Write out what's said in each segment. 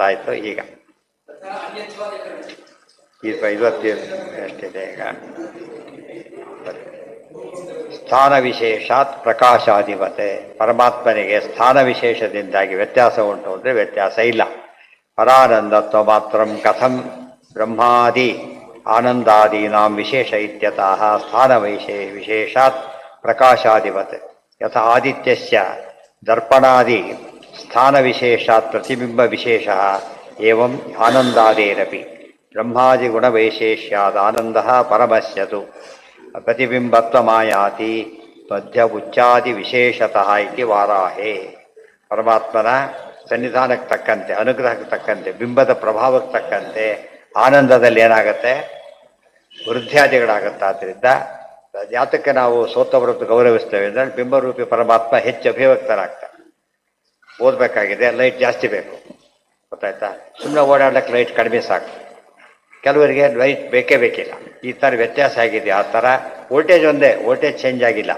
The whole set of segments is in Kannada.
ಆಯಿತು. ಈಗ 50 ಎಷ್ಟಿದೆ ಈಗ? ಸ್ಥಾನ ವಿಶೇಷಾತ್ ಪ್ರಕಾಶಾಧಿಪತೆ. ಪರಮಾತ್ಮನಿಗೆ ಸ್ಥಾನ ವಿಶೇಷದಿಂದಾಗಿ ವ್ಯತ್ಯಾಸ ಉಂಟು ಅಂದರೆ ವ್ಯತ್ಯಾಸ ಇಲ್ಲ. ಪರಾನಂದತ್ವ ಮಾತ್ರ ಕಥಂ ಬ್ರಹ್ಮಾದಿ ಆನಂದಾದೀನಾಂ ವಿಶೇಷ ಇತ್ಯತಃ ಸ್ಥಾನ ವಿಶೇಷಾತ್ ಪ್ರಕಾಶಾಧಿಪತೆ. ಯಥಾ ಆದಿತ್ಯಸ್ಯ ದರ್ಪಣಾದಿ ಸ್ಥಾನ ವಿಶೇಷಾತ್ ಪ್ರತಿಬಿಂಬ ವಿಶೇಷ ಏವಂ ಆನಂದಾದೇರಪಿ ಬ್ರಹ್ಮಾದಿ ಗುಣವೈಶೇಷ್ಯಾದ ಆನಂದ ಪರಮಸ್ಯತು ಪ್ರತಿಬಿಂಬತ್ವಮಾಯಾತಿ ಮಧ್ಯ ಉಚ್ಚಾದಿ ವಿಶೇಷತಃ ಇತಿ ವಾರಾಹೇ. ಪರಮಾತ್ಮನ ಸನ್ನಿಧಾನಕ್ಕೆ ತಕ್ಕಂತೆ, ಅನುಗ್ರಹಕ್ಕೆ ತಕ್ಕಂತೆ, ಬಿಂಬದ ಪ್ರಭಾವಕ್ಕೆ ತಕ್ಕಂತೆ ಆನಂದದಲ್ಲಿ ಏನಾಗುತ್ತೆ? ವೃದ್ಧಾದಿಗಳಾಗುತ್ತೆ. ಆದ್ದರಿಂದ ಜಾತಕ್ಕೆ ನಾವು ಸೋತವರದ್ದು ಗೌರವಿಸ್ತೇವೆ ಅಂದರೆ ಬಿಂಬರೂಪಿ ಪರಮಾತ್ಮ ಹೆಚ್ಚು ಅಭಿವ್ಯಕ್ತರಾಗ್ತಾರೆ. ಓದಬೇಕಾಗಿದೆ, ಲೈಟ್ ಜಾಸ್ತಿ ಬೇಕು, ಗೊತ್ತಾಯ್ತಾ? ಸುಮ್ಮನೆ ಓಡಾಡ್ಲಿಕ್ಕೆ ಲೈಟ್ ಕಡಿಮೆ ಸಾಕು. ಕೆಲವರಿಗೆ ಲೈಟ್ ಬೇಕೇ ಬೇಕಿಲ್ಲ. ಈ ಥರ ವ್ಯತ್ಯಾಸ ಆಗಿದೆ. ಆ ಥರ ವೋಲ್ಟೇಜ್ ಒಂದೇ, ವೋಲ್ಟೇಜ್ ಚೇಂಜ್ ಆಗಿಲ್ಲ,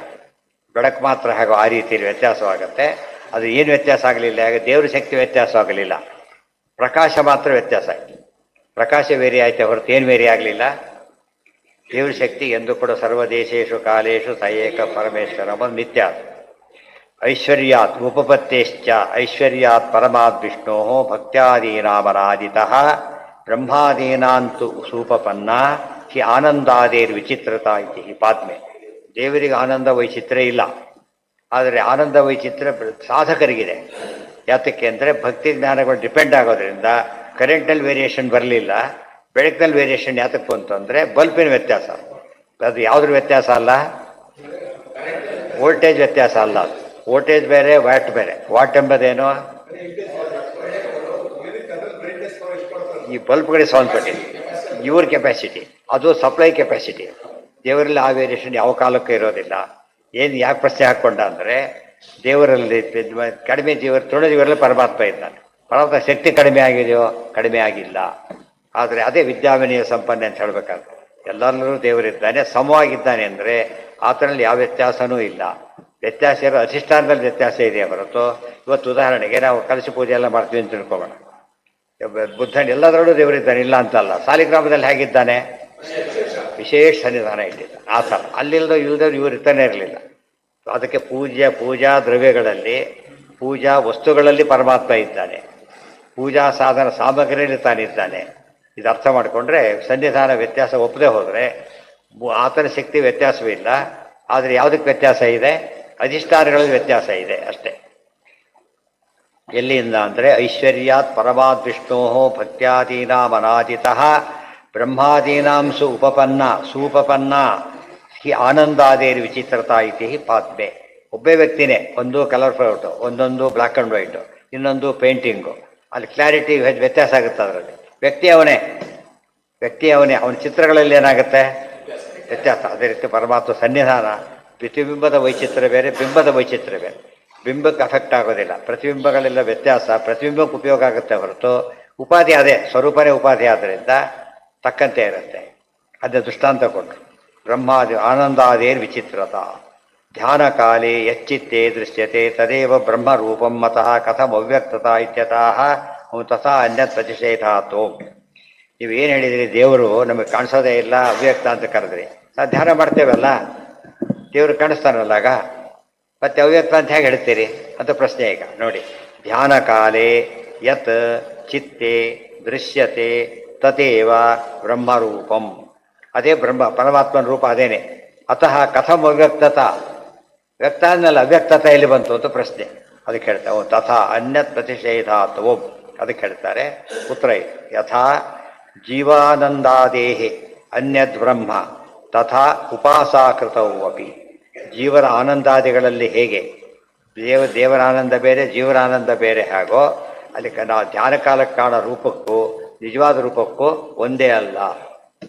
ಬೆಳಕು ಮಾತ್ರ ಹಾಗೂ ಆ ರೀತಿಯಲ್ಲಿ ವ್ಯತ್ಯಾಸವಾಗುತ್ತೆ. ಅದು ಏನು ವ್ಯತ್ಯಾಸ ಆಗಲಿಲ್ಲ? ಹಾಗೆ ದೇವ್ರ ಶಕ್ತಿ ವ್ಯತ್ಯಾಸ ಆಗಲಿಲ್ಲ, ಪ್ರಕಾಶ ಮಾತ್ರ ವ್ಯತ್ಯಾಸ ಆಯಿತು. ಪ್ರಕಾಶ ವೇರಿ ಆಯಿತು ಹೊರತು ಏನು ವೇರಿ ಆಗಲಿಲ್ಲ. ದೇವ್ರ ಶಕ್ತಿ ಎಂದು ಕೂಡ ಸರ್ವದೇಶೇಶು ಕಾಲೇಶು ಸ ಏಕ ಪರಮೇಶ್ವರ ನಿತ್ಯ. ಐಶ್ವರ್ಯಾತ್ ಉಪಪತ್ತೇಶ್ಚ ಐಶ್ವರ್ಯಾತ್ ಪರಮಾದ್ ವಿಷ್ಣೋ ಭಕ್ತ್ಯಾದೀನಾಮನಾದಿತಃ ಬ್ರಹ್ಮಾದೀನಾಂತು ಸೂಪಪನ್ನ ಹಿ ಆನಂದಾದೇರ್ ವಿಚಿತ್ರತಾ ಇತಿ ಹಿ ಪಾದ್ಮೆ. ದೇವರಿಗೆ ಆನಂದ ವೈಚಿತ್ರ್ಯ ಇಲ್ಲ, ಆದರೆ ಆನಂದ ವೈಚಿತ್ರ್ಯ ಸಾಧಕರಿಗಿದೆ. ಯಾತಕ್ಕೆ ಅಂದರೆ ಭಕ್ತಿ ಜ್ಞಾನಗಳು ಡಿಪೆಂಡ್ ಆಗೋದ್ರಿಂದ ಕರೆಂಟ್ನಲ್ಲಿ ವೇರಿಯೇಷನ್ ಬರಲಿಲ್ಲ, ಬೆಳಕಿನಲ್ಲಿ ವೇರಿಯೇಷನ್ ಯಾತಕ್ಕೆ ಬಂತು ಅಂದರೆ ಬಲ್ಪಿನ ವ್ಯತ್ಯಾಸ. ಅದು ಯಾವುದ್ರ ವ್ಯತ್ಯಾಸ ಅಲ್ಲ, ವೋಲ್ಟೇಜ್ ವ್ಯತ್ಯಾಸ ಅಲ್ಲ. ಅದು ವೋಲ್ಟೇಜ್ ಬೇರೆ, ವ್ಯಾಟ್ ಬೇರೆ. ವಾಟ್ ಎಂಬುದೇನು? ಈ ಬಲ್ಬ್ಗಳಿಗೆ ಸಂಬಂಧಪಟ್ಟಿದೆ. ಇವ್ರ ಕೆಪಾಸಿಟಿ ಅದು ಸಪ್ಲೈ ಕೆಪಾಸಿಟಿ. ದೇವರಲ್ಲಿ ಆ ವೇರಿಯೇಷನ್ ಯಾವ ಕಾಲಕ್ಕೂ ಇರೋದಿಲ್ಲ. ಏನು ಯಾಕೆ ಪ್ರಶ್ನೆ ಹಾಕ್ಕೊಂಡ ಅಂದರೆ ದೇವರಲ್ಲಿ ಕಡಿಮೆ ತೃಣಜೀವರಲ್ಲಿ ಪರಮಾತ್ಮ ಇದ್ದಾನೆ. ಪರಮಾತ್ಮ ಶಕ್ತಿ ಕಡಿಮೆ ಆಗಿದೆಯೋ? ಕಡಿಮೆ ಆಗಿಲ್ಲ. ಆದರೆ ಅದೇ ವಿದ್ಯಾವಿನಯ ಸಂಪನ್ನ ಅಂತ ಹೇಳಬೇಕಾದ್ರೆ ಎಲ್ಲರಲ್ಲೂ ದೇವರಿದ್ದಾನೆ, ಸಮವಾಗಿದ್ದಾನೆ. ಅಂದರೆ ಆತನಲ್ಲಿ ಯಾವ ವ್ಯತ್ಯಾಸನೂ ಇಲ್ಲ. ವ್ಯತ್ಯಾಸ ಇರೋ ಅಧಿಷ್ಠಾನದಲ್ಲಿ ವ್ಯತ್ಯಾಸ ಇದೆಯಾ ಹೊರತು ಇವತ್ತು ಉದಾಹರಣೆಗೆ ನಾವು ಕಲಶ ಪೂಜೆ ಎಲ್ಲ ಮಾಡ್ತೀವಿ ಅಂತ ತಿಳ್ಕೊಳ್ಳೋಣ. ಬುದ್ಧನ ಎಲ್ಲದರಲ್ಲೂ ದೇವರಿದ್ದಾನೆ, ಇಲ್ಲ ಅಂತಲ್ಲ. ಸಾಲಿಗ್ರಾಮದಲ್ಲಿ ಹೇಗಿದ್ದಾನೆ? ವಿಶೇಷ ಸನ್ನಿಧಾನ ಇಟ್ಟಿದ್ದ. ಆ ಥರ ಅಲ್ಲಿಲ್ಲದ ಇಲ್ಲದವ್ರು ಇವರು ಇರ್ತಾನೆ ಇರಲಿಲ್ಲ. ಅದಕ್ಕೆ ಪೂಜಾ ದ್ರವ್ಯಗಳಲ್ಲಿ, ಪೂಜಾ ವಸ್ತುಗಳಲ್ಲಿ ಪರಮಾತ್ಮ ಇದ್ದಾನೆ, ಪೂಜಾ ಸಾಧನ ಸಾಮಗ್ರಿಯಲ್ಲಿ ತಾನಿದ್ದಾನೆ. ಇದು ಅರ್ಥ ಮಾಡಿಕೊಂಡ್ರೆ ಸನ್ನಿಧಾನ ವ್ಯತ್ಯಾಸ ಒಪ್ಪದೆ ಹೋದರೆ ಆತನ ಶಕ್ತಿ ವ್ಯತ್ಯಾಸವಿಲ್ಲ. ಆದರೆ ಯಾವುದಕ್ಕೆ ವ್ಯತ್ಯಾಸ ಇದೆ? ಅಧಿಷ್ಠಾನಗಳಲ್ಲಿ ವ್ಯತ್ಯಾಸ ಇದೆ ಅಷ್ಟೇ. ಎಲ್ಲಿಂದ ಅಂದರೆ ಐಶ್ವರ್ಯಾತ್ ಪರಮಾದ್ ವಿಷ್ಣೋ ಭಕ್ತ್ಯಾದೀನಾಮನಾದಿತಃ ಬ್ರಹ್ಮಾದೀನಾಂ ಸೂಪಪನ್ನ ಹಿ ಆನಂದಾದೇರ್ ವಿಚಿತ್ರತಾ ಇತಿ ಪಾದ್ಮೆ. ಒಬ್ಬೇ ವ್ಯಕ್ತಿನೇ, ಒಂದು ಕಲರ್ ಫೋಟೋ, ಒಂದೊಂದು ಬ್ಲ್ಯಾಕ್ ಆ್ಯಂಡ್ ವೈಟು, ಇನ್ನೊಂದು ಪೇಂಟಿಂಗು. ಅಲ್ಲಿ ಕ್ಲಾರಿಟಿ ವ್ಯತ್ಯಾಸ ಆಗುತ್ತೆ. ಅದರಲ್ಲಿ ವ್ಯಕ್ತಿ ಅವನೇ, ಅವನ ಚಿತ್ರಗಳಲ್ಲಿ ಏನಾಗುತ್ತೆ? ವ್ಯತ್ಯಾಸ. ಅದೇ ರೀತಿ ಪರಮಾತ್ಮ ಸನ್ನಿಧಾನ, ಪ್ರತಿಬಿಂಬದ ವೈಚಿತ್ರ್ಯ ಬೇರೆ, ಬಿಂಬದ ವೈಚಿತ್ರ್ಯ ಬೇರೆ. ಬಿಂಬಕ್ಕೆ ಅಫೆಕ್ಟ್ ಆಗೋದಿಲ್ಲ, ಪ್ರತಿಬಿಂಬಗಳೆಲ್ಲ ವ್ಯತ್ಯಾಸ. ಪ್ರತಿಬಿಂಬಕ್ಕೆ ಉಪಯೋಗ ಆಗುತ್ತೆ ಹೊರತು ಉಪಾಧಿ ಅದೇ, ಸ್ವರೂಪನೇ ಉಪಾಧಿ. ಆದ್ದರಿಂದ ತಕ್ಕಂತೆ ಇರುತ್ತೆ. ಅದೇ ದೃಷ್ಟಾಂತ ಕೊಟ್ಟರು. ಬ್ರಹ್ಮಾದಿ ಆನಂದಾದೇರ್ ವಿಚಿತ್ರತ ಧ್ಯಾನ ಕಾಲೇ ಯಚ್ಚಿತ್ತೇ ದೃಶ್ಯತೆ ತದೇವ ಬ್ರಹ್ಮರೂಪಂ ಮತಃ ಕಥಂ ಅವ್ಯಕ್ತತಾ ಇತ್ಯತಃ ತಥಾ ಅನ್ಯತ್ ಪ್ರತಿಷೇಧಾತೋ. ನೀವೇನು ಹೇಳಿದ್ರಿ? ದೇವರು ನಮಗೆ ಕಾಣಿಸೋದೇ ಇಲ್ಲ, ಅವ್ಯಕ್ತ ಅಂತ ಕರೆದ್ರಿ. ನಾವು ಧ್ಯಾನ ಮಾಡ್ತೇವಲ್ಲ, ದೇವರು ಕಾಣಿಸ್ತಾನಲ್ಲ, ಆಗ ಮತ್ತೆ ಅವ್ಯಕ್ತ ಅಂತ ಹೇಗೆ ಹೇಳ್ತೀರಿ ಅಂತ ಪ್ರಶ್ನೆ. ಈಗ ನೋಡಿ, ಧ್ಯಾನ ಕಾಲೇ ಯತ್ ಚಿತ್ತೆ ದೃಶ್ಯತೆ ತದೇವ ಬ್ರಹ್ಮರೂಪಂ. ಅದೇ ಪರಮಾತ್ಮನ ರೂಪ ಅದೇನೆ. ಅತಃ ಕಥಂ ಅವ್ಯಕ್ತತ, ವ್ಯಕ್ತ ಅನ್ನಲ್ಲ, ಅವ್ಯಕ್ತತ ಎಲ್ಲಿ ಬಂತು ಅಂತ ಪ್ರಶ್ನೆ. ಅದಕ್ಕೆ ಹೇಳ್ತಾರೆ ತಥಾ ಅನ್ಯತ್ ಪ್ರತಿಷೇಧಾತ್ವೋ. ಅದಕ್ಕೆ ಹೇಳ್ತಾರೆ ಉತ್ತರ ಇದು. ಯಥಾ ಜೀವಾನಂದಾದೇಹಿ ಅನ್ಯದ್ ಬ್ರಹ್ಮ ತಥಾ ಉಪಾಸಾಕೃತವು ಅಪಿ. ಜೀವನ ಆನಂದಾದಿಗಳಲ್ಲಿ ಹೇಗೆ ದೇವರ ಆನಂದ ಬೇರೆ, ಜೀವನ ಆನಂದ ಬೇರೆ ಹೇಗೋ, ಅಲ್ಲಿ ನಾವು ಧ್ಯಾನ ಕಾಲಕ್ಕೆ ಕಾಣೋ ರೂಪಕ್ಕೂ ನಿಜವಾದ ರೂಪಕ್ಕೂ ಒಂದೇ ಅಲ್ಲ.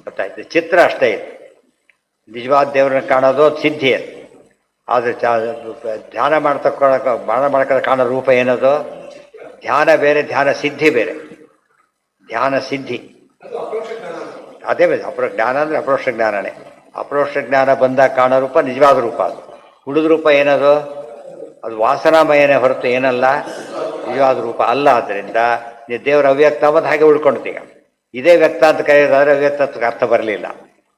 ಗೊತ್ತಾಯ್ತು? ಚಿತ್ರ ಅಷ್ಟೇ ಇದೆ. ನಿಜವಾದ ದೇವರನ್ನ ಕಾಣೋದು ಸಿದ್ಧಿ ಅದು. ಆದರೆ ಧ್ಯಾನ ಮಾಡ್ಕೊಂಡು ಕಾಣೋ ರೂಪ ಏನದು? ಧ್ಯಾನ ಬೇರೆ, ಧ್ಯಾನ ಸಿದ್ಧಿ ಬೇರೆ. ಧ್ಯಾನ ಸಿದ್ಧಿ ಅದೇ ಜ್ಞಾನ ಅಂದರೆ ಅಪರೋಕ್ಷ ಜ್ಞಾನನೇ. ಅಪರೋಕ್ಷ ಜ್ಞಾನ ಬಂದಾಗ ಕಾಣೋ ರೂಪ ನಿಜವಾದ ರೂಪ. ಅದು ಉಳಿದ ರೂಪ ಏನದು? ಅದು ವಾಸನಾಮಯನೇ ಹೊರತು ಏನಲ್ಲ, ನಿಜವಾದ ರೂಪ ಅಲ್ಲ. ಆದ್ದರಿಂದ ನೀವು ದೇವರ ಅವ್ಯಕ್ತ ಅಂಬದು ಹಾಗೆ ಉಳ್ಕೊಂಡ್ತೀಗ. ಇದೇ ವ್ಯಕ್ತ ಅಂತ ಕರೆಯೋದಾದ್ರೆ ಅವ್ಯಕ್ತತ್ವಕ್ಕೆ ಅರ್ಥ ಬರಲಿಲ್ಲ.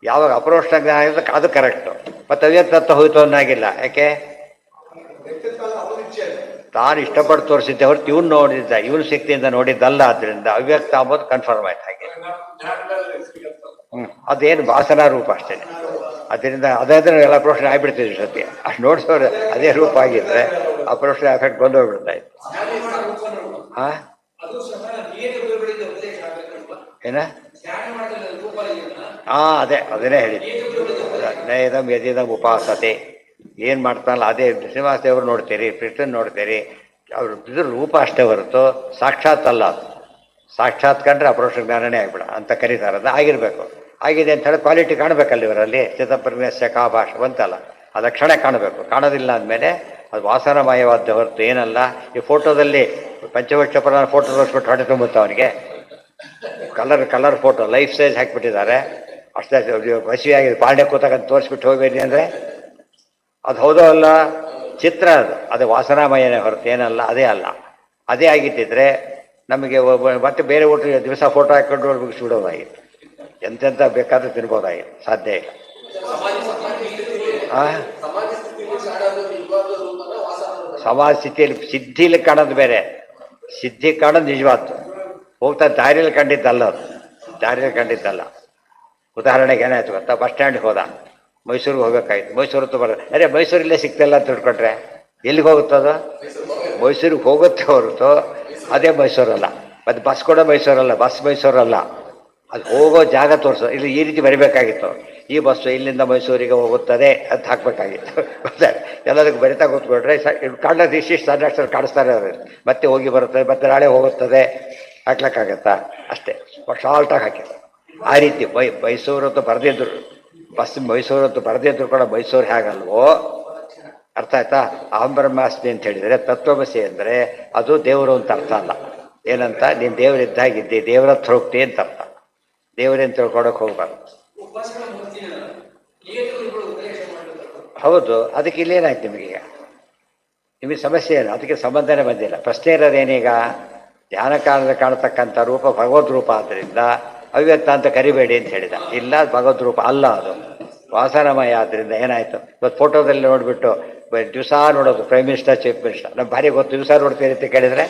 ಯಾವಾಗ ಅಪರೋಕ್ಷ ಜ್ಞಾನ ಆಗಿದ್ದಕ್ಕೆ ಅದು ಕರೆಕ್ಟು, ಮತ್ತು ಅವ್ಯಕ್ತತ್ವ ಹೋಯ್ತು ಅನ್ನಾಗಿಲ್ಲ. ಯಾಕೆ? ತಾನು ಇಷ್ಟಪಟ್ಟು ತೋರಿಸಿದ್ದೆ ಹೊರತು ಇವನು ನೋಡಿದ್ದ, ಇವನು ಶಕ್ತಿಯಿಂದ ನೋಡಿದ್ದಲ್ಲ. ಆದ್ದರಿಂದ ಅವ್ಯಕ್ತ ಅಂಬೋದು ಕನ್ಫರ್ಮ್ ಆಯ್ತು ಹಾಗೆ. ಅದೇನು ವಾಸನಾ ರೂಪ ಅಷ್ಟೇ. ಅದರಿಂದ ಅದಾದ್ರೆ ಎಲ್ಲ ಅಪರೋಕ್ಷ ಆಗಿಬಿಡ್ತಿದ್ವಿ ಸತ್ಯ. ಅಷ್ಟು ನೋಡಿಸೋರು ಅದೇ ರೂಪ ಆಗಿದ್ರೆ ಅಪರೋಕ್ಷ ಎಫೆಕ್ಟ್ ಬಂದೋಗ್ಬಿಡ್ತಾ ಇತ್ತು. ಹಾಂ ಏನ? ಅದನ್ನೇ ಹೇಳಿದ್ವಿ. ನಯದಂ ಯದಿದಂ ಉಪಾಸತೆ ಏನು ಮಾಡ್ತಾನಲ್ಲ ಅದೇ ಶ್ರೀನಿವಾಸ ದೇವರು ನೋಡ್ತೀರಿ, ಕೃಷ್ಣನ್ ನೋಡ್ತೀರಿ. ಅವ್ರ ಇದ್ರ ರೂಪ ಅಷ್ಟೇ ಹೊರತು ಸಾಕ್ಷಾತ್ ಅಲ್ಲ. ಅದು ಸಾಕ್ಷಾತ್ ಕಂಡ್ರೆ ಅಪರೋಕ್ಷ ಜ್ಞಾನನೇ ಆಗ್ಬಿಡ ಅಂತ ಕರೀತಾರೆ. ಅದು ಆಗಿರಬೇಕು. ಆಗಿದೆ ಅಂತ ಹೇಳಿ ಕ್ವಾಲಿಟಿ ಕಾಣಬೇಕಲ್ಲ ಇವರಲ್ಲಿ. ಚಿತ್ತಪರಮೇಶ್ಯ ಕಾಭಾಷ ಬಂತಲ್ಲ, ಅದು ಕ್ಷಣ ಕಾಣಬೇಕು. ಕಾಣೋದಿಲ್ಲ ಅಂದಮೇಲೆ ಅದು ವಾಸನಮಯವಾದ ಹೊರತು ಏನಲ್ಲ. ಈ ಫೋಟೋದಲ್ಲಿ ಪಂಚವಕ್ಷ ಪ್ರಧಾನ ಫೋಟೋ ತೋರಿಸ್ಬಿಟ್ಟು ಹೊಟ್ಟೆ ತುಂಬುತ್ತೆ ಅವನಿಗೆ. ಕಲರ್ ಫೋಟೋ ಲೈಫ್ ಸೈಜ್ ಹಾಕಿಬಿಟ್ಟಿದ್ದಾರೆ. ಅಷ್ಟೇ ಹಸಿವಾಗಿದೆ ಪಾಂಡೆ ಕೂತಾಗ ತೋರಿಸ್ಬಿಟ್ಟು ಹೋಗ್ಬೇಡಿ ಅಂದರೆ ಅದು ಹೌದೋ ಅಲ್ಲ, ಚಿತ್ರ ಅದು ವಾಸನಾಮಯನೇ ಹೊರತು ಏನಲ್ಲ, ಅದೇ ಅಲ್ಲ. ಅದೇ ಆಗಿದ್ದಿದ್ರೆ ನಮಗೆ ಮತ್ತೆ ಬೇರೆ ಊಟ ದಿವಸ ಫೋಟೋ ಹಾಕ್ಕೊಂಡು ಮುಗಿಸ್ಬಿಡೋದಾಗಿತ್ತು. ಎಂತೆಂಥ ಬೇಕಾದ್ರೂ ತಿನ್ಬೋದಾಗಿತ್ತು. ಸಾಧ್ಯ ಇಲ್ಲ. ಸಮಾಜ ಸ್ಥಿತಿಯಲ್ಲಿ ಸಿದ್ಧಿಲಿ ಕಾಣೋದು ಬೇರೆ, ಸಿದ್ಧಿ ಕಾಣೋದು ನಿಜವಾದ್ದು. ಹೋಗ್ತಾ ದಾರಿಯಲ್ಲಿ ಕಂಡಿದ್ದಲ್ಲ, ಅದು ದಾರಿಯಲ್ಲಿ ಕಂಡಿದ್ದಲ್ಲ. ಉದಾಹರಣೆಗೆ ಏನಾಯ್ತು ಗೊತ್ತಾ? ಬಸ್ ಸ್ಟ್ಯಾಂಡ್ಗೆ ಹೋದ, ಮೈಸೂರಿಗೆ ಹೋಗ್ಬೇಕಾಯ್ತು. ಮೈಸೂರು ಬರೋದು ಮೈಸೂರಲ್ಲೇ ಸಿಗ್ತಿಲ್ಲ ಅಂತ ತಿಳ್ಕೊಂಡ್ರೆ ಎಲ್ಲಿಗೆ ಹೋಗುತ್ತದು? ಮೈಸೂರಿಗೆ ಹೋಗುತ್ತೆ ಹೊರತು ಅದೇ ಮೈಸೂರಲ್ಲ. ಮತ್ತು ಬಸ್ ಕೂಡ ಮೈಸೂರಲ್ಲ, ಬಸ್ ಮೈಸೂರಲ್ಲ. ಅದು ಹೋಗೋ ಜಾಗ ತೋರಿಸೋ. ಇಲ್ಲಿ ಈ ರೀತಿ ಬರಿಬೇಕಾಗಿತ್ತು, ಈ ಬಸ್ಸು ಇಲ್ಲಿಂದ ಮೈಸೂರಿಗೆ ಹೋಗುತ್ತದೆ ಅಂತ ಹಾಕಬೇಕಾಗಿತ್ತು. ಎಲ್ಲದಕ್ಕೂ ಬರಿತಾ ಕೂತ್ಕೊಂಡ್ರೆ ಕಾಣೋದು ಇಷ್ಟಿಷ್ಟು ಸಣ್ಣಷ್ಟು ಕಾಣಿಸ್ತಾರೆ ಅವರು. ಮತ್ತೆ ಹೋಗಿ ಬರುತ್ತದೆ, ಮತ್ತೆ ನಾಳೆ ಹೋಗುತ್ತದೆ ಹಾಕ್ಲಿಕ್ಕಾಗತ್ತಾ? ಅಷ್ಟೇ ಶಾಲ್ಟಾಗಿ ಹಾಕಿದ್ರು. ಆ ರೀತಿ ಮೈಸೂರು ಅಂತ ಬರೆದಿದ್ರು, ಬಸ್ ಮೈಸೂರು ಅಂತ ಬರೆದಿದ್ರು ಕೂಡ ಮೈಸೂರು ಹೇಗಲ್ವೋ. ಅರ್ಥ ಆಯ್ತಾ? ಅಹಂ ಬ್ರಹ್ಮಾಸ್ಮಿ ಅಂತ ಹೇಳಿದರೆ ತತ್ವಮಸಿ ಅಂದರೆ ಅದು ದೇವರು ಅಂತ ಅರ್ಥ ಅಲ್ಲ. ಏನಂತ? ನೀನು ದೇವರಿದ್ದಾಗಿದ್ದಿ, ದೇವರ ಹತ್ರ ಹೋಗ್ತಿ ಅಂತ ಅರ್ಥ. ದೇವರೇನು ತಿಳ್ಕೊಳಕ್ಕೆ ಹೋಗ್ಬಾರ್ದು. ಹೌದು, ಅದಕ್ಕೆ ಇಲ್ಲೇನಾಯ್ತು ನಿಮಗೀಗ? ನಿಮಗೆ ಸಮಸ್ಯೆ ಏನು? ಅದಕ್ಕೆ ಸಂಬಂಧನೇ ಬಂದಿಲ್ಲ. ಪ್ರಶ್ನೆ ಇರೋದೇನೀಗ? ಧ್ಯಾನ ಕಾಲದಲ್ಲಿ ಕಾಣತಕ್ಕಂಥ ರೂಪ ಭಗವದ್ ರೂಪ ಆದ್ದರಿಂದ ಅವ್ಯಕ್ತ ಅಂತ ಕರಿಬೇಡಿ ಅಂತ ಹೇಳಿದ. ಇಲ್ಲ, ಭಗವದ್ ರೂಪ ಅಲ್ಲ, ಅದು ವಾಸನಮಯ. ಆದ್ದರಿಂದ ಏನಾಯಿತು? ಇವತ್ತು ಫೋಟೋದಲ್ಲಿ ನೋಡಿಬಿಟ್ಟು ದಿವಸ ನೋಡೋದು ಪ್ರೈಮ್ ಮಿನಿಸ್ಟರ್, ಚೀಫ್ ಮಿನಿಸ್ಟರ್, ನಮ್ಮ ಭಾರಿ ಗೊತ್ತು, ದಿವಸ ನೋಡ್ತೀರಿ ಅಂತ ಕೇಳಿದರೆ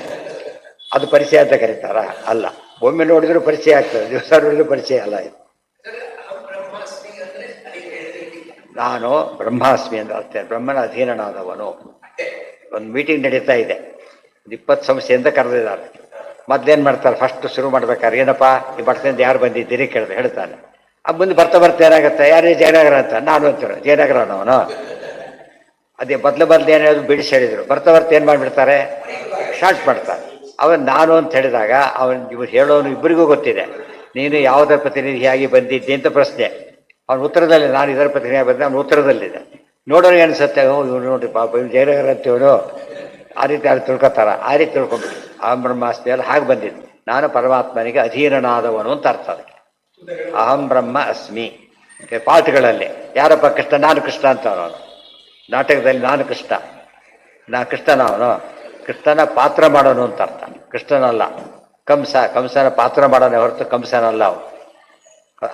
ಅದು ಪರಿಚಯ ಅಂತ ಕರೀತಾರ? ಅಲ್ಲ. ಒಮ್ಮೆ ನೋಡಿದ್ರು ಪರಿಚಯ ಆಗ್ತದೆ, ದಿವಸ ನೋಡಿದ್ರು ಪರಿಚಯ ಅಲ್ಲ. ಇದು ನಾನು ಬ್ರಹ್ಮಾಸ್ಮಿ ಅಂತ ಅಷ್ಟೇ, ಬ್ರಹ್ಮನ ಅಧೀನನಾದವನು. ಒಂದು ಮೀಟಿಂಗ್ ನಡೀತಾ ಇದೆ, 20 ಸಂಸ್ಥೆಯಿಂದ ಕರೆದಿದ್ದಾರೆ. ಮೊದಲೇನು ಮಾಡ್ತಾರೆ? ಫಸ್ಟ್ ಶುರು ಮಾಡ್ಬೇಕಾದ್ರೆ ಏನಪ್ಪ ಈ ಬರ್ತದಿಂದ ಯಾರು ಬಂದಿದ್ದೀರಿ ಕೇಳಿದೆ, ಹೇಳ್ತಾನೆ. ಮುಂದೆ ಬರ್ತಾ ಏನಾಗುತ್ತೆ? ಯಾರೇ ಜಯನಗರ ಅಂತ ನಾನು ಅಂತಾರೆ. ಜಯನಗರ ಅವನು ಅದೇ ಬದಲು ಏನು ಹೇಳೋದು ಬಿಡಿಸಿ ಹೇಳಿದರು. ಬರ್ತಾ ಏನು ಮಾಡಿಬಿಡ್ತಾರೆ? ಶಾರ್ಟ್ ಮಾಡ್ತಾರೆ. ಅವನು ನಾನು ಅಂತ ಹೇಳಿದಾಗ ಇವ್ರು ಹೇಳೋನು ಇಬ್ಬರಿಗೂ ಗೊತ್ತಿದೆ, ನೀನು ಯಾವುದರ ಪ್ರತಿನಿಧಿಯಾಗಿ ಬಂದಿದ್ದೆ ಅಂತ ಪ್ರಶ್ನೆ. ಅವನ ಉತ್ತರದಲ್ಲಿ ನಾನು ಇದರ ಪ್ರತಿನಿಧಿಯಾಗಿ ಬಂದೆ, ಅವನ ಉತ್ತರದಲ್ಲಿದೆ. ನೋಡೋರಿಗೆ ಅನಿಸುತ್ತೆ, ಇವ್ರು ನೋಡಿ ಪಾಪ ಇವ್ನು ಜಯನಗರ ಅಂತೇವನು, ಆ ರೀತಿ ಅಲ್ಲಿ ತಿಳ್ಕೊತಾರ. ಆ ರೀತಿ ತಿಳ್ಕೊಂಡ್ಬಿಟ್ಟು ಅಹಂ ಬ್ರಹ್ಮಾಸ್ಮಿಯಲ್ಲಿ ಹಾಗೆ ಬಂದಿದ್ದು. ನಾನು ಪರಮಾತ್ಮನಿಗೆ ಅಧೀನನಾದವನು ಅಂತ ಅರ್ಥ. ಅದಕ್ಕೆ ಅಹಂ ಬ್ರಹ್ಮ ಅಸ್ಮಿ. ಪಾಠಗಳಲ್ಲಿ ಯಾರಪ್ಪ ಕೃಷ್ಣ? ನಾನು ಕೃಷ್ಣ ಅಂತ ಅವನು. ನಾಟಕದಲ್ಲಿ ನಾನು ಕೃಷ್ಣ, ಕೃಷ್ಣನ ಅವನು. ಕೃಷ್ಣನ ಪಾತ್ರ ಮಾಡೋನು ಅಂತ ಅರ್ಥ, ಕೃಷ್ಣನಲ್ಲ. ಕಂಸನ ಪಾತ್ರ ಮಾಡೋನೇ ಹೊರತು ಕಂಸನಲ್ಲ ಅವನು.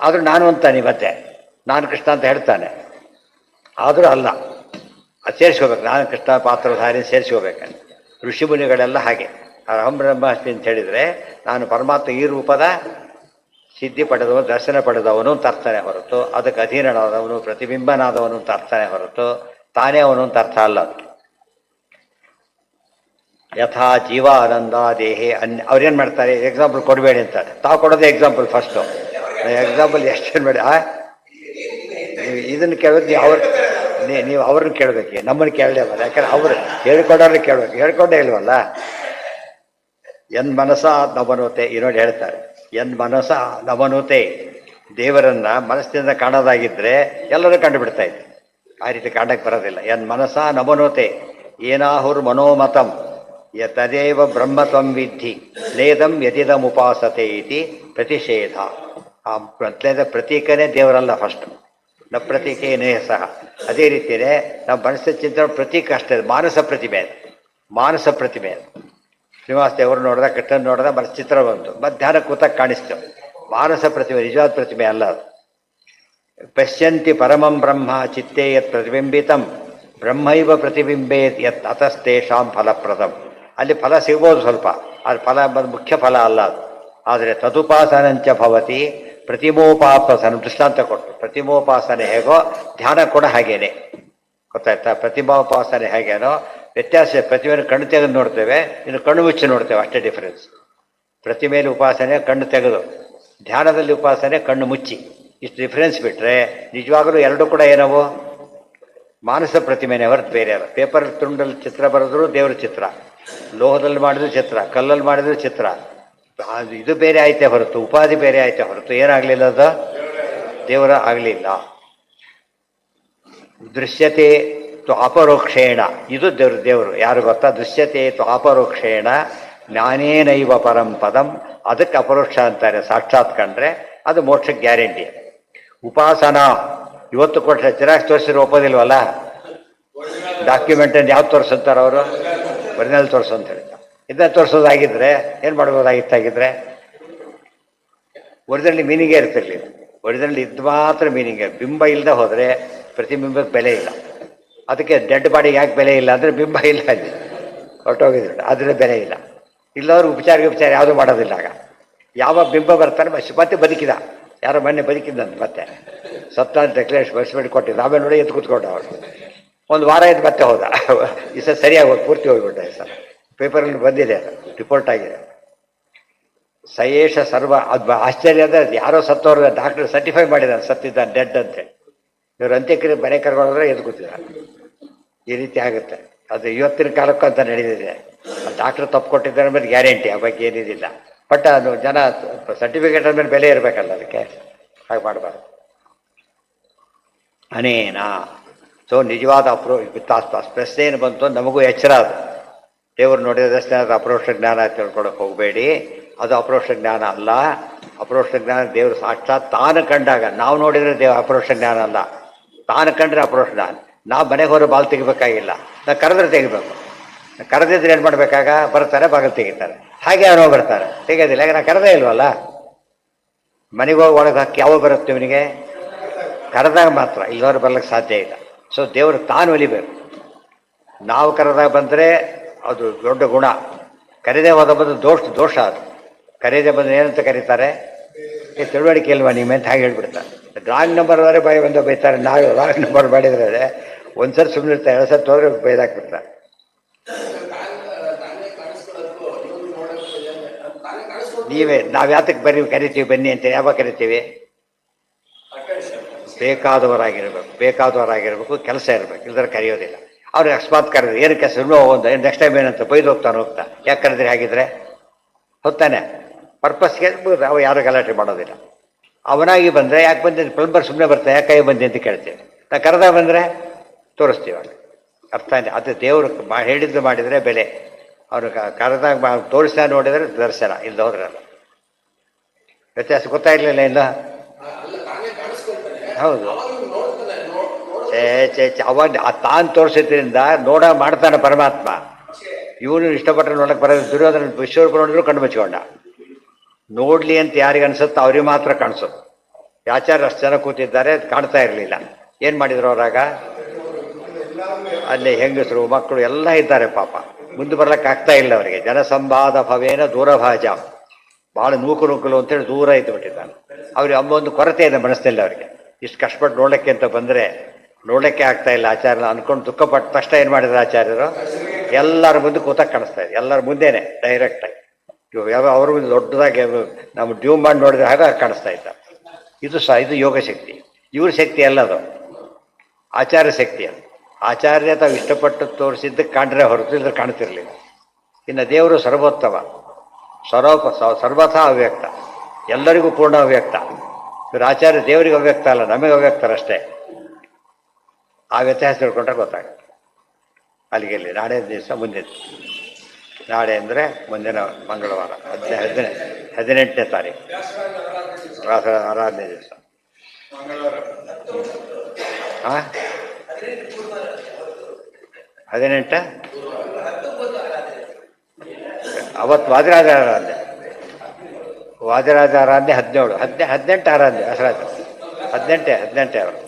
ಆದರೂ ನಾನು ಅಂತಾನೆ, ಮತ್ತೆ ನಾನು ಕೃಷ್ಣ ಅಂತ ಹೇಳ್ತಾನೆ, ಆದರೂ ಅಲ್ಲ. ಅದು ಸೇರಿಸ್ಕೋಬೇಕು. ನಾನು ಕೃಷ್ಣ ಪಾತ್ರಧಾರಿ ಸೇರಿಸ್ಕೋಬೇಕಂತ ಋಷಿಮುನಿಗಳೆಲ್ಲ ಹಾಗೆ. ಅಹಂ ಬ್ರಹ್ಮಾಸ್ಮಿ ಅಂತ ಹೇಳಿದರೆ ನಾನು ಪರಮಾತ್ಮ ಈ ರೂಪದ ಸಿದ್ಧಿ ಪಡೆದವನು, ದರ್ಶನ ಪಡೆದವನು ಅಂತ ಅರ್ಥನೇ ಹೊರತು ಅದಕ್ಕೆ ಅಧೀನನಾದವನು, ಪ್ರತಿಬಿಂಬನಾದವನು ಅಂತ ಅರ್ಥನೇ ಹೊರತು ತಾನೇ ಅವನು ಅಂತ ಅರ್ಥ ಅಲ್ಲ. ಅದು ಯಥಾ ಜೀವ ಆನಂದ ದೇಹೇ ಅವ್ರೇನು ಮಾಡ್ತಾರೆ? ಎಕ್ಸಾಂಪಲ್ ಕೊಡಬೇಡಿ ಅಂತಾರೆ. ತಾವು ಕೊಡೋದೇ ಎಕ್ಸಾಂಪಲ್ ಫಸ್ಟು. ಎಕ್ಸಾಂಪಲ್ ಎಷ್ಟೇನು ಬೇಡ. ಇದನ್ನು ಕೇಳೋದು ನೀವು ಅವ್ರನ್ನ ಕೇಳಬೇಕು, ನಮ್ಮನ್ನು ಕೇಳಲೇವಲ್ಲ. ಯಾಕಂದ್ರೆ ಅವರು ಹೇಳ್ಕೊಂಡವ್ರನ್ನ ಕೇಳಬೇಕು, ಹೇಳ್ಕೊಂಡೇ ಇಲ್ವಲ್ಲ. ಎನ್ ಮನಸ ನಮನೋತೆ, ಈ ನೋಡಿ ಹೇಳ್ತಾರೆ, ಎನ್ ಮನಸ ನಮನೋತೆ. ದೇವರನ್ನ ಮನಸ್ಸಿನಿಂದ ಕಾಣೋದಾಗಿದ್ದರೆ ಎಲ್ಲರೂ ಕಂಡುಬಿಡ್ತಾ ಇದ್ರು. ಆ ರೀತಿ ಕಾಣಕ್ಕೆ ಬರೋದಿಲ್ಲ. ಎನ್ ಮನಸ ನಮನೋತೆ ಏನಾಹುರ್ ಮನೋಮತಂ ತದೇವ ಬ್ರಹ್ಮತ್ವಂ ವಿದ್ಧಿ ನೇದಂ ಯತಿದಂ ಉಪಾಸತೆ ಇತಿ ಪ್ರತಿಷೇಧ. ಆ ಮೊದಲೇದ ಪ್ರತೀಕನೇ ದೇವರಲ್ಲ ಫಸ್ಟ್. ನ ಪ್ರತೀಕೇನೇ ಸಹ. ಅದೇ ರೀತಿಯೇ ನಾವು ಮನಸ್ಸಿನ ಚಿಂತನೆ ಪ್ರತೀಕ ಅಷ್ಟೇ, ಮಾನಸ ಪ್ರತಿಮೆ. ಮಾನಸ ಪ್ರತಿಮೆ ಶ್ರೀನಿವಾಸ ದೇವರು ನೋಡ್ದ, ಕೃಷ್ಣನ್ ನೋಡ್ದ, ಮತ್ತೆ ಚಿತ್ರ ಬಂತು, ಮತ್ತೆ ಧ್ಯಾನ ಕೂತಾಗ ಕಾಣಿಸ್ತು. ಮಾನಸ ಪ್ರತಿಮೆ, ನಿಜವಾದ ಪ್ರತಿಮೆ ಅಲ್ಲ ಅದು. ಪಶ್ಯಂತಿ ಪರಮಂ ಬ್ರಹ್ಮ ಚಿತ್ತೇ ಯತ್ ಪ್ರತಿಬಿಂಬಿತಂ ಬ್ರಹ್ಮೈವ ಪ್ರತಿಬಿಂಬೇತ್ ಯತ್ ಅತಸ್ತೇಷಾಂ ಫಲಪ್ರದಂ. ಅಲ್ಲಿ ಫಲ ಸಿಗ್ಬೋದು ಸ್ವಲ್ಪ, ಅದು ಫಲ ಮುಖ್ಯ ಫಲ ಅಲ್ಲ ಅದು. ಆದರೆ ತದುಪಾಸನಂಚ ಭವತಿ ಪ್ರತಿಮೋಪಾಸನ ದೃಷ್ಟಾಂತ ಕೊಟ್ಟು. ಪ್ರತಿಮೋಪಾಸನೆ ಹೇಗೋ ಧ್ಯಾನ ಕೂಡ ಹಾಗೇನೆ, ಗೊತ್ತಾಯ್ತಾ? ಪ್ರತಿಮೋಪಾಸನೆ ಹೇಗೇನೋ ವ್ಯತ್ಯಾಸ. ಪ್ರತಿಮೆಯನ್ನು ಕಣ್ಣು ತೆಗೆದು ನೋಡ್ತೇವೆ, ಇನ್ನು ಕಣ್ಣು ಮುಚ್ಚಿ ನೋಡ್ತೇವೆ, ಅಷ್ಟೇ ಡಿಫರೆನ್ಸ್. ಪ್ರತಿಮೆಯಲ್ಲಿ ಉಪಾಸನೆ ಕಣ್ಣು ತೆಗೆದು, ಧ್ಯಾನದಲ್ಲಿ ಉಪಾಸನೆ ಕಣ್ಣು ಮುಚ್ಚಿ. ಇಷ್ಟು ಡಿಫರೆನ್ಸ್ ಬಿಟ್ಟರೆ ನಿಜವಾಗಲೂ ಎರಡೂ ಕೂಡ ಏನವು ಮಾನಸ ಪ್ರತಿಮೆನೇ ಹೊರತು ಬೇರೆ ಅಲ್ಲ. ಪೇಪರ್ ತುಂಡಲ್ಲಿ ಚಿತ್ರ ಬರೆದ್ರು ದೇವ್ರ ಚಿತ್ರ, ಲೋಹದಲ್ಲಿ ಮಾಡಿದ್ರು ಚಿತ್ರ, ಕಲ್ಲಲ್ಲಿ ಮಾಡಿದ್ರು ಚಿತ್ರ. ಇದು ಬೇರೆ ಆಯ್ತೆ ಹೊರತು, ಉಪಾಧಿ ಬೇರೆ ಆಯ್ತೆ ಹೊರತು ಏನಾಗಲಿಲ್ಲ, ಅದು ದೇವರ ಆಗಲಿಲ್ಲ. ದೃಶ್ಯತೆ ತು ಅಪರೋಕ್ಷೇಣ, ಇದು ದೇವರು ಯಾರು ಗೊತ್ತಾ? ದೃಶ್ಯತೆ ತು ಅಪರೋಕ್ಷೇಣ ಜ್ಞಾನೇನೈವ ಪರಂ ಪದಂ. ಅದಕ್ಕೆ ಅಪರೋಕ್ಷ ಅಂತಾರೆ. ಸಾಕ್ಷಾತ್ ಕಂಡ್ರೆ ಅದು ಮೋಕ್ಷಕ್ಕೆ ಗ್ಯಾರಂಟಿ. ಉಪಾಸನಾ ಇವತ್ತು ಕೊಟ್ಟರೆ ಜಿರಾಕ್ಸ್ ತೋರಿಸಿದ್ರೆ ಒಪ್ಪೋದಿಲ್ವಲ್ಲ. ಡಾಕ್ಯುಮೆಂಟನ್ನು ಯಾವ್ದು ತೋರಿಸುತ್ತಾರೆ ಅವರು? ಒರಿಜಿನಲ್ ತೋರಿಸು ಅಂತ ಹೇಳ್ತಾರೆ. ಇದನ್ನ ತೋರಿಸೋದಾಗಿದ್ರೆ ಏನು ಮಾಡ್ಬೋದಾಗಿತ್ತಾಗಿದ್ರೆ? ಒರಿಜಿನಲ್ ಮೀನಿಂಗೇ ಇರ್ತಿರ್ಲಿಲ್ಲ. ಒರಿಜಿನಲ್ ಇದ್ದು ಮಾತ್ರ ಮೀನಿಂಗ್. ಬಿಂಬ ಇಲ್ಲದೆ ಹೋದರೆ ಪ್ರತಿಬಿಂಬಕ್ಕೆ ಬೆಲೆ ಇಲ್ಲ. ಅದಕ್ಕೆ ಡೆಡ್ ಬಾಡಿಗೆ ಯಾಕೆ ಬೆಲೆ ಇಲ್ಲ ಅಂದರೆ ಬಿಂಬ ಇಲ್ಲ, ಅಲ್ಲಿ ಹೊರಟೋಗಿದ್ರು, ಆದರೆ ಬೆಲೆ ಇಲ್ಲ. ಇಲ್ಲವರು ಉಪಚಾರ ಯಾವುದೂ ಮಾಡೋದಿಲ್ಲ. ಆಗ ಯಾವ ಬಿಂಬ ಬರ್ತಾನೆ ಮತ್ತೆ ಬದುಕಿದ, ಯಾರೋ ಮೊನ್ನೆ ಬದುಕಿದ್ದಂತೆ, ಮತ್ತೆ ಸತ್ತ ಡೆಕ್ಲೇಷನ್ ಬರೆಸ್ಬಿಟ್ಟು ಕೊಟ್ಟಿದ್ದ. ಆಮೇಲೆ ನೋಡಿ ಎದ್ದು ಕೂತ್ಕೊಂಡ ಅವನು. ಒಂದು ವಾರ ಇದ್ದು ಮತ್ತೆ ಹೋದ. ಈ ಸರ್ ಸರಿಯಾಗಿ ಹೋಗಿ ಪೂರ್ತಿ ಹೋಗ್ಬಿಟ್ಟ. ಈ ಸರ್ ಪೇಪರಲ್ಲಿ ಬಂದಿದೆ, ಅದು ರಿಪೋರ್ಟ್ ಆಗಿದೆ. ಸಯೇಷ ಸರ್ವ. ಅದು ಆಶ್ಚರ್ಯ ಅಂದರೆ ಯಾರೋ ಸತ್ತವ್ರು ಡಾಕ್ಟರ್ ಸರ್ಟಿಫೈ ಮಾಡಿದ್ದಾರೆ ಸತ್ತಿದ್ದಾನೆ, ಡೆಡ್ ಅಂತೇಳಿ. ಇವರು ಅಂತ್ಯಕ್ರಿಯೆ ಮನೆ ಕರ್ಕೊಂಡ್ರೆ ಎದ್ದು ಕೂತಿದ್ದಾರೆ. ಈ ರೀತಿ ಆಗುತ್ತೆ. ಅದು ಇವತ್ತಿನ ಕಾಲಕ್ಕೂ ಅಂತ ನಡೆದಿದೆ. ಡಾಕ್ಟ್ರ್ ತಪ್ಪು ಕೊಟ್ಟಿದ್ದಾರೆ ಮೇಲೆ ಗ್ಯಾರಂಟಿ, ಆ ಬಗ್ಗೆ ಏನಿದಿಲ್ಲ. ಬಟ್ ಅದು ಜನ ಸರ್ಟಿಫಿಕೇಟ್ ಅಂದಮೇಲೆ ಬೆಲೆ ಇರಬೇಕಲ್ಲ, ಅದಕ್ಕೆ ಹಾಗೆ ಮಾಡಬಾರ್ದು. ಅನೇನಾ ಸೊ ನಿಜವಾದ ಪ್ರಶ್ನೆ ಏನು ಬಂತು, ನಮಗೂ ಎಚ್ಚರ. ಅದು ದೇವರು ನೋಡಿದ ದರ್ಶನ ಅಪರೋಕ್ಷ ಜ್ಞಾನ ತಿಳ್ಕೊಳಕ್ಕೆ ಹೋಗಬೇಡಿ. ಅದು ಅಪರೋಕ್ಷ ಜ್ಞಾನ ಅಲ್ಲ. ಅಪರೋಕ್ಷ ಜ್ಞಾನ ದೇವರು ಸಾಕ್ಷಾತ್ ತಾನು ಕಂಡಾಗ. ನಾವು ನೋಡಿದರೆ ಅಪರೋಕ್ಷ ಜ್ಞಾನ ಅಲ್ಲ, ತಾನು ಕಂಡ್ರೆ ಅಪರೋಕ್ಷ ಜ್ಞಾನ. ನಾವು ಮನೆಗೆ ಹೋದ್ರೆ ಬಾಲ್ ತೆಗಿಬೇಕಾಗಿಲ್ಲ, ನಾವು ಕರೆದ್ರೆ ತೆಗಿಬೇಕು. ಕರೆದಿದ್ರೆ ಏನು ಮಾಡಬೇಕಾಗ? ಬರ್ತಾರೆ, ಬಾಗಿಲು ತೆಗಿತಾರೆ. ಹಾಗೆ ಅವನು ಬರ್ತಾರೆ, ತೆಗೆಯೋದಿಲ್ಲ. ಯಾಕೆ? ನಾವು ಕರೆದೇ ಇಲ್ವಲ್ಲ. ಮನೆಗೆ ಹೋಗಿ ಒಳಗೆ ಹಾಕಿ ಯಾವಾಗ ಬರುತ್ತೆ ಇವನಿಗೆ? ಕರೆದಾಗ ಮಾತ್ರ, ಇಲ್ಲವರು ಬರ್ಲಿಕ್ಕೆ ಸಾಧ್ಯ ಇಲ್ಲ. ಸೊ ದೇವರು ತಾನು ಒಲಿಬೇಕು. ನಾವು ಕರೆದಾಗ ಬಂದರೆ ಅದು ದೊಡ್ಡ ಗುಣ. ಕರೆದೇ ಹೋದ ಬಂದು ದೋಷ ಅದು. ಕರೆಯದೆ ಬಂದು ಏನಂತ ಕರೀತಾರೆ? ತಿಳುವಳಿಕೆ ಇಲ್ವಾ ನಿಮ್ಮೆ ಅಂತ ಹಾಗೆ ಹೇಳ್ಬಿಡ್ತಾರೆ. ರಾಂಗ್ ನಂಬರ್ ಅವರೇ ಬಾಯಿ ಬಂದು ಬೈತಾರೆ. ನಾವು ರಾಂಗ್ ನಂಬರ್ ಮಾಡಿದ್ರೆ ಒಂದ್ಸರಿ ಸುಮ್ಮನೆ ಇರ್ತಾರೆ, ಎರಡು ಸರಿ ಹೋದ್ರೆ ಬೈದಾಕ್ಬಿಡ್ತಾರೆ. ನೀವೇ ನಾವು ಯಾತಕ್ಕೆ ಕರಿತೀವಿ ಬನ್ನಿ ಅಂತ ಯಾವಾಗ ಕರಿತೀವಿ? ಬೇಕಾದವರಾಗಿರ್ಬೇಕು, ಕೆಲಸ ಇರಬೇಕು, ಇಲ್ದ್ರೆ ಕರೆಯೋದಿಲ್ಲ. ಅವ್ರಿಗೆ ಅಕಸ್ಮಾತ್ ಕರೆದ್ರೆ ಏನು ಕೆಲಸ ಒಂದು ನೆಕ್ಸ್ಟ್ ಟೈಮ್ ಏನಂತ ಬೈದು ಹೋಗ್ತಾ ಯಾಕೆ ಕರೆದ್ರೆ ಹಾಗಿದ್ರೆ ಹೊತ್ತಾನೆ ಪರ್ಪಸ್ಗೆ ಅವ ಯಾರು ಗಲಾಟೆ ಮಾಡೋದಿಲ್ಲ. ಅವನಾಗಿ ಬಂದರೆ ಯಾಕೆ ಬಂದೆ ಪ್ಲಂಬರ್ ಸುಮ್ಮನೆ ಬರ್ತಾನೆ, ಯಾಕೆ ಬಂದೆ ಅಂತ ಕೇಳ್ತೇವೆ. ನಾ ಕರೆದಾಗ ಬಂದರೆ ತೋರಿಸ್ತೀವಿ. ಅರ್ಥ ಅದು ದೇವರು ಹೇಳಿದ್ದು ಮಾಡಿದರೆ ಬೆಲೆ. ಅವರು ಕರೆದಾಗ ತೋರಿಸ್ತಾ ನೋಡಿದರೆ ದರ್ಶನ, ಇಲ್ಲ ಹೋದ್ರಲ್ಲ. ವ್ಯತ್ಯಾಸ ಗೊತ್ತಾಗಲಿಲ್ಲ ಇಲ್ಲ. ಹೌದು, ಅವಾಗ ತಾನು ತೋರಿಸಿದ್ರಿಂದ ಮಾಡ್ತಾನೆ ಪರಮಾತ್ಮ. ಇವನು ಇಷ್ಟಪಟ್ಟರೆ ನೋಡಕ್ಕೆ ಬರೋದು. ದುರ್ಯೋಧನ ವಿಶ್ವರೂಪ ನೋಡಿದ್ರು ಕಣ್ಣು ಮುಚ್ಕೊಂಡ. ನೋಡ್ಲಿ ಅಂತ ಯಾರಿಗೆ ಅನ್ಸುತ್ತೋ ಅವ್ರಿಗೆ ಮಾತ್ರ ಕಾಣಿಸೋದು. ಆಚಾರ್ಯ ಅಷ್ಟು ಜನ ಕೂತಿದ್ದಾರೆ, ಕಾಣ್ತಾ ಇರಲಿಲ್ಲ. ಏನು ಮಾಡಿದ್ರು ಅವರಾಗ? ಅಲ್ಲಿ ಹೆಂಗಸರು ಮಕ್ಕಳು ಎಲ್ಲ ಇದ್ದಾರೆ ಪಾಪ. ಮುಂದೆ ಬರ್ಲಿಕ್ಕೆ ಆಗ್ತಾ ಇಲ್ಲ ಅವರಿಗೆ. ಜನಸಂವಾದ ಭವೇನ ದೂರಭಾಜ, ಭಾಳ ನೂಕುಲು ಅಂತೇಳಿ ದೂರ ಇದ್ದುಬಿಟ್ಟಿದ್ದಾನೆ. ಅವ್ರಿಗೆ ಒಂದು ಕೊರತೆ ಇದೆ ಮನಸ್ಸಿನಲ್ಲಿ. ಅವರಿಗೆ ಇಷ್ಟು ಕಷ್ಟಪಟ್ಟು ನೋಡೋಕ್ಕೆ ಅಂತ ಬಂದರೆ ನೋಡೋಕ್ಕೆ ಆಗ್ತಾ ಇಲ್ಲ ಆಚಾರ್ಯ ಅಂದ್ಕೊಂಡು ದುಃಖಪಟ್ಟ ತಕ್ಷಣ ಏನು ಮಾಡಿದ್ರು ಆಚಾರ್ಯರು? ಎಲ್ಲರ ಮುಂದೆ ಕೂತಾಗ ಕಾಣಿಸ್ತಾ ಇದೆ, ಎಲ್ಲರ ಮುಂದೆನೆ ಡೈರೆಕ್ಟಾಗಿ. ಯಾವ ಅವ್ರ ಮುಂದೆ ದೊಡ್ಡದಾಗಿ ನಾವು ಡ್ಯೂ ಮಾಡಿ ನೋಡಿದ್ರೆ ಹಾಗೆ ಕಾಣಿಸ್ತಾ ಇದ್ದ. ಇದು ಯೋಗ ಶಕ್ತಿ. ಇವ್ರ ಶಕ್ತಿ ಅಲ್ಲದು, ಆಚಾರ್ಯ ಶಕ್ತಿ. ಅದು ಆಚಾರ್ಯ ತಾವು ಇಷ್ಟಪಟ್ಟು ತೋರಿಸಿದ್ದಕ್ಕೆ ಕಾಣ್ರೆ ಹೊರತು ಇದ್ರೆ ಕಾಣ್ತಿರ್ಲಿಲ್ಲ. ಇನ್ನು ದೇವರು ಸರ್ವೋತ್ತಮ, ಸರ್ವಥಾ ಅವ್ಯಕ್ತ, ಎಲ್ಲರಿಗೂ ಪೂರ್ಣ ಅವ್ಯಕ್ತ. ಇವರು ಆಚಾರ್ಯ ದೇವರಿಗೆ ಅವ್ಯಕ್ತ ಅಲ್ಲ, ನಮಗೆ ಅವ್ಯಕ್ತರಷ್ಟೇ. ಆ ವ್ಯತ್ಯಾಸ ತಿಳ್ಕೊಂಡ್ರೆ ಗೊತ್ತಾಗುತ್ತೆ. ಅಲ್ಲಿಗೆ ನಾಳೆ ದಿವಸ ಮುಂದಿನ, ನಾಳೆ ಅಂದರೆ ಮುಂದಿನ ಮಂಗಳವಾರ 18ನೇ ತಾರೀಕು ಆರಾಧನೆ ದಿವಸ. ಹಾಂ 18 ಅವತ್ತು ವಾದಿರಾಜ ಆರಾಧನೆ, ವಾದಿರಾಜ ಆರಾಧನೆ 17, 18 ಆರಾಧನೆ ದಸರಾಜ 18 ಅವರು